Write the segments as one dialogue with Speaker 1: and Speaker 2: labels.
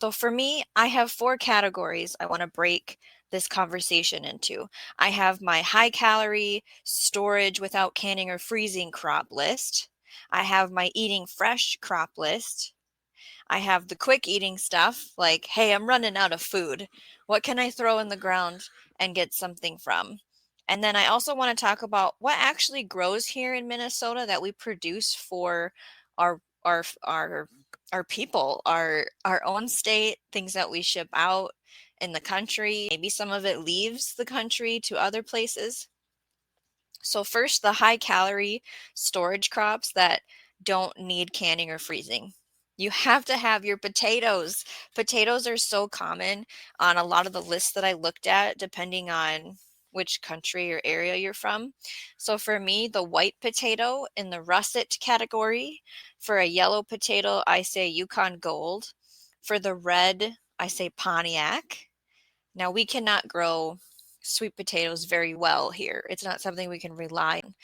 Speaker 1: So for me, I have four categories I want to break this conversation into. I have my high calorie storage without canning or freezing crop list. I have my eating fresh crop list. I have the quick eating stuff like, hey, I'm running out of food. What can I throw in the ground and get something from? And then I also want to talk about what actually grows here in Minnesota that we produce for our our our our people, our own state, things that we ship out in the country. Maybe some of it leaves the country to other places. So first, the high calorie storage crops that don't need canning or freezing. You have to have your potatoes. Potatoes are so common on a lot of the lists that I looked at, depending on which country or area you're from. So for me, the white potato in the russet category. For a yellow potato, I say Yukon Gold. For the red, I say Pontiac. Now, we cannot grow sweet potatoes very well here. It's not something we can rely on.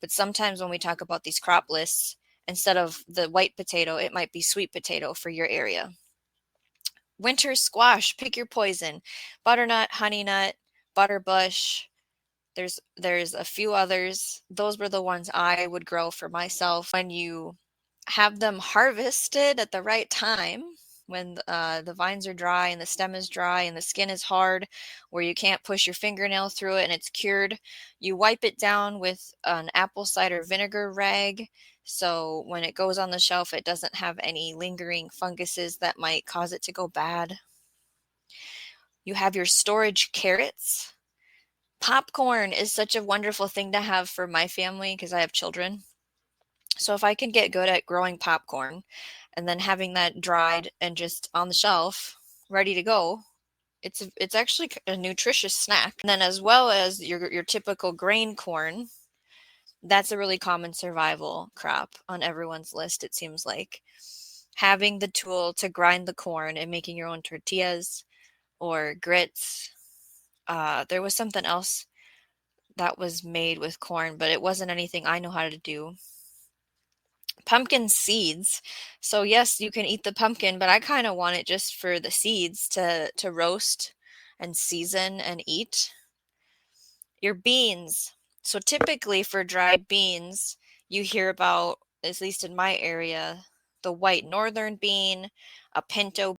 Speaker 1: But sometimes when we talk about these crop lists, instead of the white potato, it might be sweet potato for your area. Winter squash, pick your poison. Butternut, honey nut, butterbush. There's a few others. Those were the ones I would grow for myself. When you have them harvested at the right time, when the vines are dry and the stem is dry and the skin is hard, where you can't push your fingernail through it and it's cured, you wipe it down with an apple cider vinegar rag. So when it goes on the shelf, it doesn't have any lingering funguses that might cause it to go bad. You have your storage carrots. Popcorn is such a wonderful thing to have for my family because I have children. So if I can get good at growing popcorn and then having that dried and just on the shelf, ready to go, it's actually a nutritious snack. And then as well as your typical grain corn, that's a really common survival crop on everyone's list, it seems like. Having the tool to grind the corn and making your own tortillas or grits. There was something else that was made with corn, but it wasn't anything I know how to do. Pumpkin seeds. So yes, you can eat the pumpkin, but I kind of want it just for the seeds to roast and season and eat. Your beans. So typically for dried beans, you hear about, at least in my area, the white northern bean, a pinto